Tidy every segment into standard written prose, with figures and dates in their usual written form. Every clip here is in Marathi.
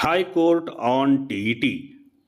High court on TET.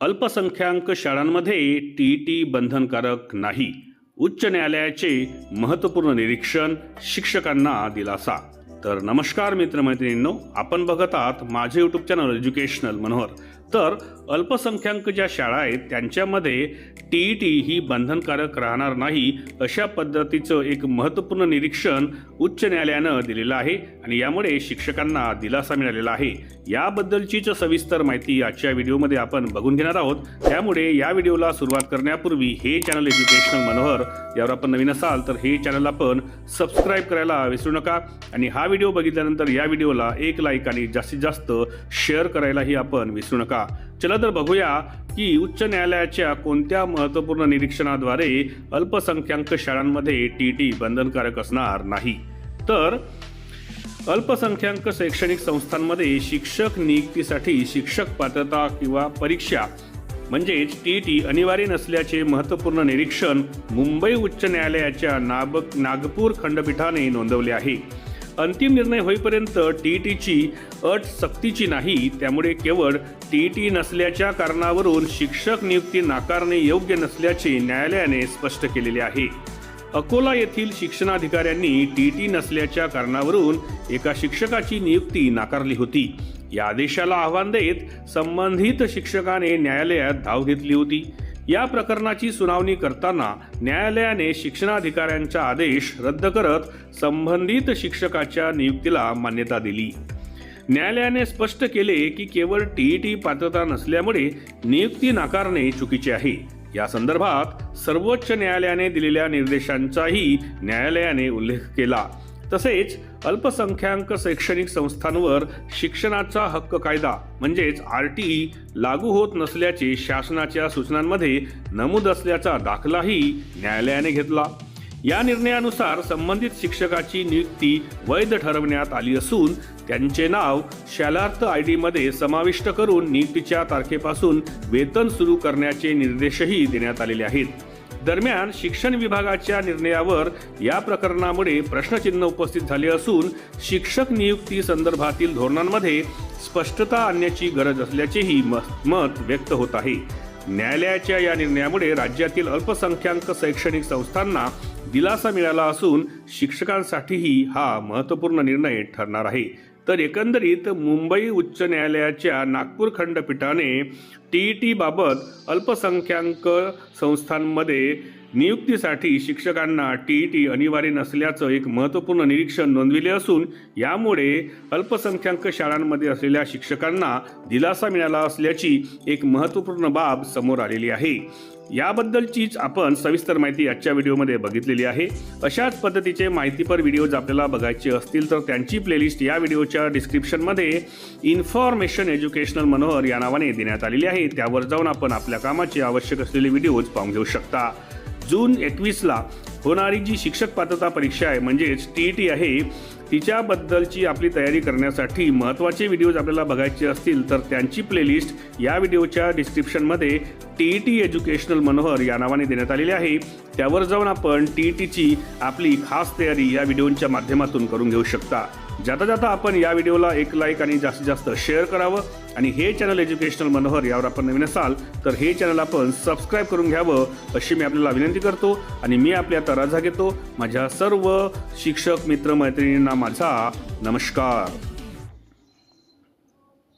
अल्पसंख्याक शाळांमध्ये टीईटी बंधनकारक नाही. उच्च न्यायालयाचे महत्त्वपूर्ण निरीक्षण, शिक्षकांना दिलासा. तर नमस्कार मित्रमैत्रिणींनो, आपण बघत आहात माझे यूट्यूब चॅनल एज्युकेशनल मनोहर. तर अल्पसंख्याक ज्या शाळा आहेत त्यांच्यामध्ये टीईटी ही बंधनकारक राहणार नाही, अशा पद्धतीचं एक महत्त्वपूर्ण निरीक्षण उच्च न्यायालयानं दिलेलं आहे आणि यामुळे शिक्षकांना दिलासा मिळालेला आहे. याबद्दलचीच सविस्तर माहिती आजच्या व्हिडिओमध्ये आपण बघून घेणार आहोत. त्यामुळे या व्हिडिओला सुरुवात करण्यापूर्वी हे चॅनल एज्युकेशनल मनोहर यावर आपण नवीन असाल तर हे चॅनल आपण सबस्क्राईब करायला विसरू नका आणि हा व्हिडिओ बघितल्यानंतर या व्हिडिओला एक लाईक आणि जास्तीत जास्त शेअर करायलाही आपण विसरू नका. चला तर बघूया की उच्च न्यायालयाच्या कोणत्या महत्त्वपूर्ण निरीक्षणाद्वारे अल्पसंख्याक शाळांमध्ये टीईटी बंधनकारक असणार नाही. तर अल्पसंख्याक शैक्षणिक संस्थांमध्ये शिक्षक नियुक्तीसाठी शिक्षक पात्रता किंवा परीक्षा म्हणजेच टीईटी अनिवार्य नसल्याचे महत्त्वपूर्ण निरीक्षण मुंबई उच्च न्यायालयाच्या नागपूर खंडपीठाने नोंदवले आहे. अंतिम निर्णय होईपर्यंत टीईटीची अट सक्तीची नाही, त्यामुळे केवळ टीईटी नसल्याच्या कारणावरून शिक्षक नियुक्ती नाकारणे योग्य नसल्याचे न्यायालयाने स्पष्ट केलेले आहे. अकोला येथील शिक्षणाधिकाऱ्यांनी टीईटी नसल्याच्या कारणावरून एका शिक्षकाची नियुक्ती नाकारली होती. या आदेशाला आव्हान देत संबंधित शिक्षकाने न्यायालयात धाव घेतली होती. या प्रकरणाची सुनावणी करताना न्यायालयाने शिक्षणाधिकाऱ्यांचा आदेश रद्द करत संबंधित शिक्षकाच्या नियुक्तीला मान्यता दिली. न्यायालयाने स्पष्ट केले की केवळ टीईटी पात्रता नसल्यामुळे नियुक्ती नाकारणे चुकीचे आहे. या संदर्भात सर्वोच्च न्यायालयाने दिलेल्या निर्देशांचाही न्यायालयाने उल्लेख केला. तसेच अल्पसंख्याक शैक्षणिक संस्थांवर शिक्षणाचा हक्क कायदा म्हणजेच आरटीई लागू होत नसल्याचे शासनाच्या सूचनांमध्ये नमूद असल्याचा दाखलाही न्यायालयाने घेतला. या निर्णयानुसार संबंधित शिक्षकाची नियुक्ती वैध ठरवण्यात आली असून त्यांचे नाव शालार्थ आयडी मध्ये समाविष्ट करून नियुक्तीच्या तारखेपासून वेतन सुरू करण्याचे निर्देशही देण्यात आलेले आहेत. दरम्यान शिक्षण विभागाच्या निर्णयावर या प्रकरणामुळे प्रश्नचिन्ह उपस्थित झाले असून शिक्षक नियुक्ती संदर्भातील धोरणांमध्ये स्पष्टता आणण्याची गरज असल्याचेही मत व्यक्त होत आहे. न्यायालयाच्या या निर्णयामुळे राज्यातील अल्पसंख्याक शैक्षणिक संस्थांना दिलासा मिळाला असून शिक्षकांसाठीही हा महत्त्वपूर्ण निर्णय ठरणार आहे. तर एकंदरीत मुंबई उच्च न्यायालयाच्या नागपूर खंडपीठाने टीईटी बाबत अल्पसंख्याक संस्थांमध्ये नियुक्तीसाठी शिक्षकांना टीईटी अनिवार्य नसल्याचं एक महत्त्वपूर्ण निरीक्षण नोंदविले असून यामुळे अल्पसंख्याक शाळांमध्ये असलेल्या शिक्षकांना दिलासा मिळाला असल्याची एक महत्त्वपूर्ण बाब समोर आलेली आहे. याबद्दलचीच आपण सविस्तर माहिती आजच्या व्हिडिओमध्ये बघितलेली आहे. अशाच पद्धतीचे माहितीपर व्हिडिओज आपल्याला बघायचे असतील तर त्यांची प्लेलिस्ट या व्हिडिओच्या डिस्क्रिप्शनमध्ये इन्फॉर्मेशन एज्युकेशनल मनोहर या नावाने देण्यात आलेली आहे. त्यावर जाऊन आपण आपल्या कामाचे आवश्यक असलेले व्हिडिओज पाहून घेऊ शकता. जून 21ला होणारी जी शिक्षक पात्रता परीक्षा आहे म्हणजेच टीईटी आहे, तिच्याबद्दलची आपली तयारी करण्यासाठी महत्त्वाचे व्हिडिओज आपल्याला बघायचे असतील तर त्यांची प्लेलिस्ट या व्हिडिओच्या डिस्क्रिप्शनमध्ये टीईटी एज्युकेशनल मनोहर या नावाने देण्यात आलेली आहे. त्यावर जाऊन आपण टीईटीची आपली खास तयारी या व्हिडिओच्या माध्यमातून करून घेऊ शकता. जाता जाता आपण या व्हिडिओला एक लाईक आणि जास्तीत जास्त शेअर करावं आणि हे चॅनल एज्युकेशनल मनोहर यावर आपण नवीन असाल तर हे चॅनल आपण सबस्क्राईब करून घ्यावं अशी मी आपल्याला विनंती करतो. आणि मी आपल्या आता रजा घेतो. माझ्या सर्व शिक्षक मित्र मैत्रिणींना माझा नमस्कार.